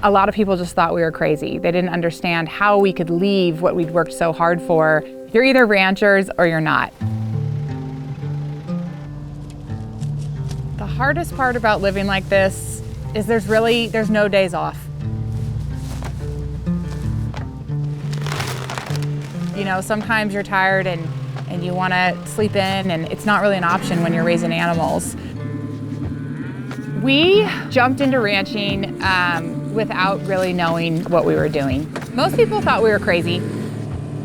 A lot of people just thought we were crazy. They didn't understand how we could leave what we'd worked so hard for. You're either ranchers or you're not. The hardest part about living like this is there's no days off. You know, sometimes you're tired and you want to sleep in, and it's not really an option when you're raising animals. We jumped into ranching without really knowing what we were doing. Most people thought we were crazy.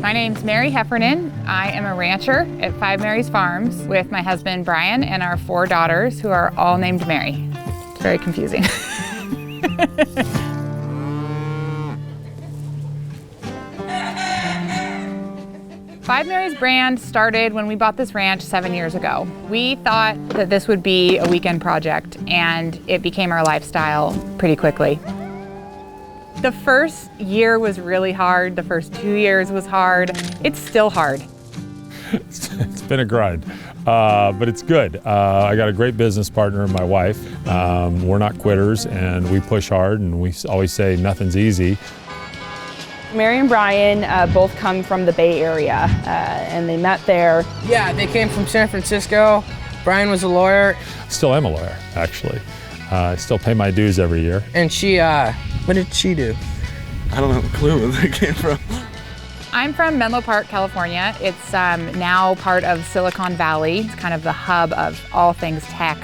My name's Mary Heffernan. I am a rancher at 5 Mary's Farms with my husband Brian and our 4 daughters, who are all named Mary. It's very confusing. 5 Mary's brand started when we bought this ranch 7 years ago. We thought that this would be a weekend project, and it became our lifestyle pretty quickly. The first year was really hard. The first 2 years was hard. It's still hard. It's been a grind, but it's good. I got a great business partner, my wife. We're not quitters, and we push hard, and we always say nothing's easy. Mary and Brian both come from the Bay Area, and they met there. Yeah, they came from San Francisco. Brian was a lawyer. Still am a lawyer, actually. I still pay my dues every year. And she, what did she do? I don't have a clue where they came from. I'm from Menlo Park, California. It's now part of Silicon Valley. It's kind of the hub of all things tech.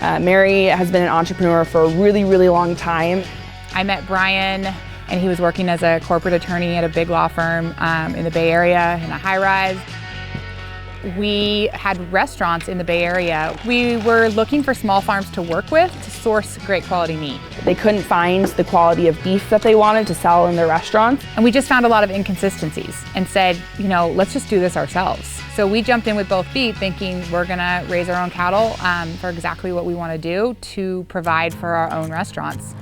Mary has been an entrepreneur for a really, really long time. I met Brian, and he was working as a corporate attorney at a big law firm in the Bay Area in a high-rise. We had restaurants in the Bay Area. We were looking for small farms to work with to source great quality meat. They couldn't find the quality of beef that they wanted to sell in their restaurants. And we just found a lot of inconsistencies and said, you know, let's just do this ourselves. So we jumped in with both feet thinking we're gonna raise our own cattle for exactly what we wanna do to provide for our own restaurants.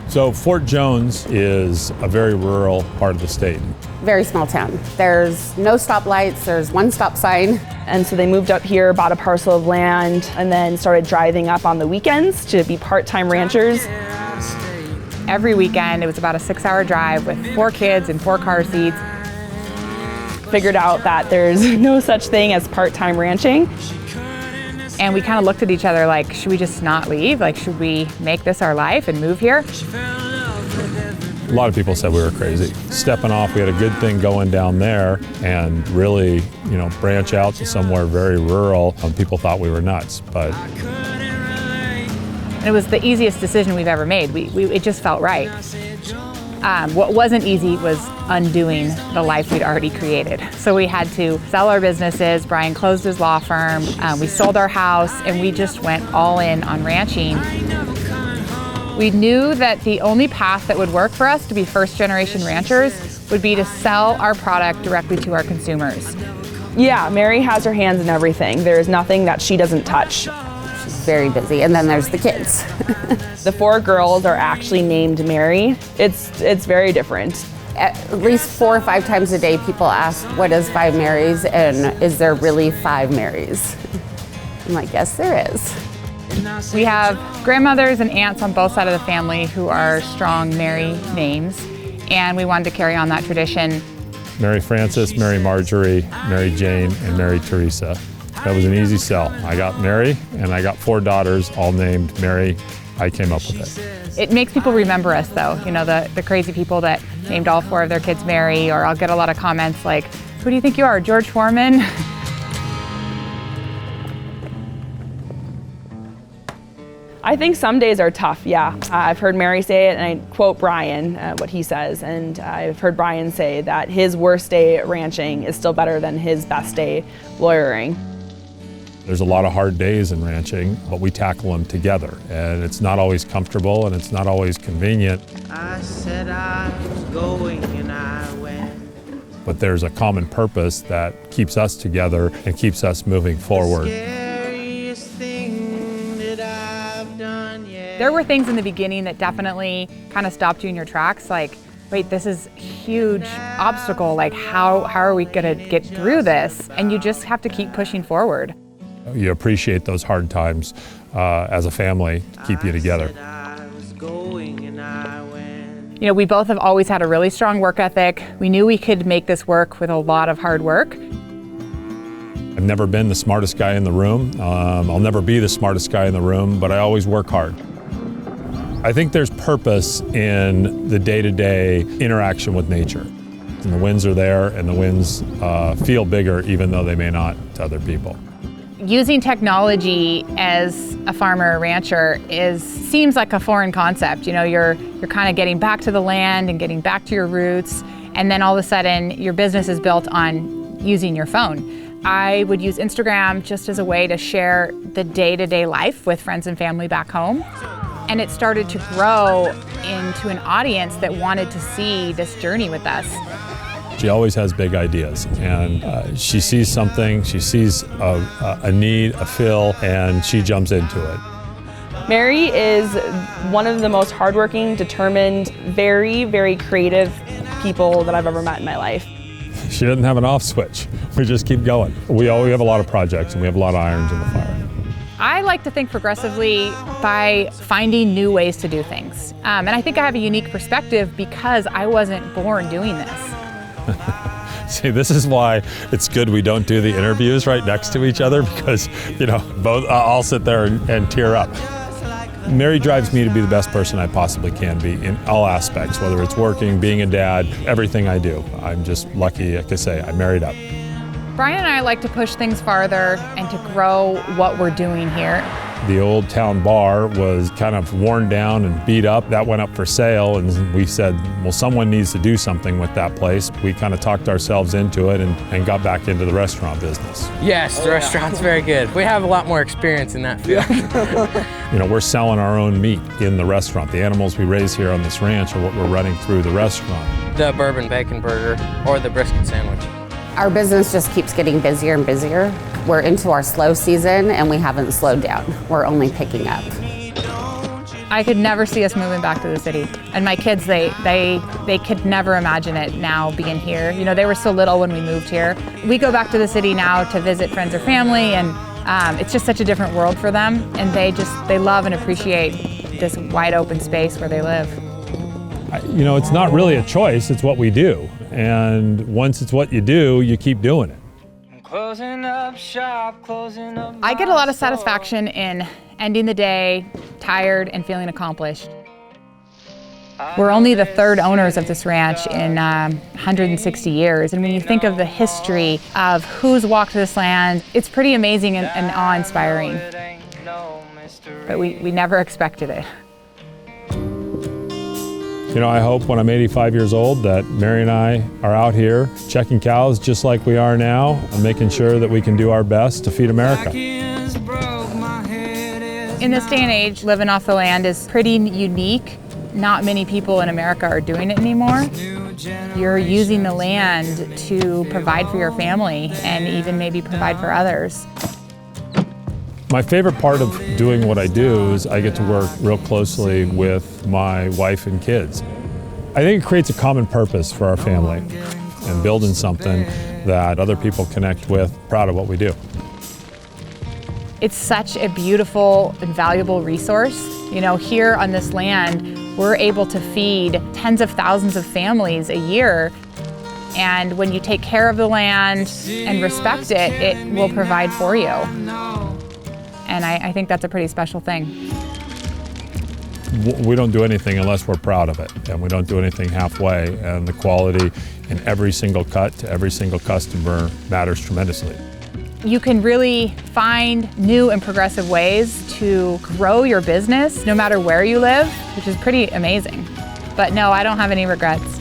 So Fort Jones is a very rural part of the state. Very small town. There's no stoplights, there's one stop sign. And so they moved up here, bought a parcel of land, and then started driving up on the weekends to be part-time ranchers. Every weekend, it was about a 6-hour drive with 4 kids and 4 car seats. Figured out that there's no such thing as part-time ranching. And we kind of looked at each other like, should we just not leave? Like, should we make this our life and move here? A lot of people said we were crazy. Stepping off, we had a good thing going down there, and really, you know, branch out to somewhere very rural. People thought we were nuts, but. And it was the easiest decision we've ever made. It just felt right. What wasn't easy was undoing the life we'd already created. So we had to sell our businesses. Brian closed his law firm. We sold our house, and we just went all in on ranching. We knew that the only path that would work for us to be first-generation ranchers would be to sell our product directly to our consumers. Yeah, Mary has her hands in everything. There is nothing that she doesn't touch. She's very busy, and then there's the kids. The 4 girls are actually named Mary. It's very different. At least 4 or 5 times a day, people ask, what is 5 Marys, and is there really 5 Marys? I'm like, yes, there is. We have grandmothers and aunts on both sides of the family who are strong Mary names, and we wanted to carry on that tradition. Mary Frances, Mary Marjorie, Mary Jane, and Mary Teresa. That was an easy sell. I got Mary, and I got 4 daughters, all named Mary. I came up with it. It makes people remember us, though. You know, the crazy people that named all 4 of their kids Mary, or I'll get a lot of comments like, who do you think you are, George Foreman? I think some days are tough, yeah. I've heard Mary say it, and I quote Brian, what he says, and I've heard Brian say that his worst day at ranching is still better than his best day lawyering. There's a lot of hard days in ranching, but we tackle them together, and it's not always comfortable, and it's not always convenient. I said I was going, and I went. But there's a common purpose that keeps us together and keeps us moving forward. There were things in the beginning that definitely kind of stopped you in your tracks, like, wait, this is a huge obstacle, like how are we gonna get through this? And you just have to keep pushing forward. You appreciate those hard times as a family to keep you together. I said I was going. You know, we both have always had a really strong work ethic. We knew we could make this work with a lot of hard work. I've never been the smartest guy in the room. I'll never be the smartest guy in the room, but I always work hard. I think there's purpose in the day-to-day interaction with nature. And the winds are there, and the winds feel bigger even though they may not to other people. Using technology as a farmer or rancher seems like a foreign concept. You know, you're kind of getting back to the land and getting back to your roots, and then all of a sudden your business is built on using your phone. I would use Instagram just as a way to share the day-to-day life with friends and family back home. And it started to grow into an audience that wanted to see this journey with us. She always has big ideas, and she sees something, she sees a need, a fill, and she jumps into it. Mary is one of the most hardworking, determined, very, very creative people that I've ever met in my life. She doesn't have an off switch. We just keep going. We have a lot of projects, and we have a lot of irons in the fire. I like to think progressively by finding new ways to do things. And I think I have a unique perspective because I wasn't born doing this. See, this is why it's good we don't do the interviews right next to each other, because, you know, both I'll sit there and tear up. Mary drives me to be the best person I possibly can be in all aspects, whether it's working, being a dad, everything I do. I'm just lucky, like I say, I married up. Brian and I like to push things farther and to grow what we're doing here. The old town bar was kind of worn down and beat up. That went up for sale, and we said, well, someone needs to do something with that place. We kind of talked ourselves into it and got back into the restaurant business. Yes, the restaurant's very good. We have a lot more experience in that field. You know, we're selling our own meat in the restaurant. The animals we raise here on this ranch are what we're running through the restaurant. The bourbon bacon burger or the brisket sandwich. Our business just keeps getting busier and busier. We're into our slow season and we haven't slowed down. We're only picking up. I could never see us moving back to the city. And my kids, they could never imagine it now being here. You know, they were so little when we moved here. We go back to the city now to visit friends or family, and it's just such a different world for them. And they love and appreciate this wide open space where they live. You know, it's not really a choice, it's what we do. And once it's what you do, you keep doing it. I get a lot of satisfaction in ending the day tired and feeling accomplished. We're only the third owners of this ranch in 160 years. And when you think of the history of who's walked this land, it's pretty amazing and awe-inspiring. But we never expected it. You know, I hope when I'm 85 years old that Mary and I are out here checking cows just like we are now, and making sure that we can do our best to feed America. In this day and age, living off the land is pretty unique. Not many people in America are doing it anymore. You're using the land to provide for your family and even maybe provide for others. My favorite part of doing what I do is I get to work real closely with my wife and kids. I think it creates a common purpose for our family and building something that other people connect with. Proud of what we do. It's such a beautiful and valuable resource. You know, here on this land, we're able to feed tens of thousands of families a year. And when you take care of the land and respect it, it will provide for you. And I think that's a pretty special thing. We don't do anything unless we're proud of it, and we don't do anything halfway, and the quality in every single cut to every single customer matters tremendously. You can really find new and progressive ways to grow your business no matter where you live, which is pretty amazing. But no, I don't have any regrets.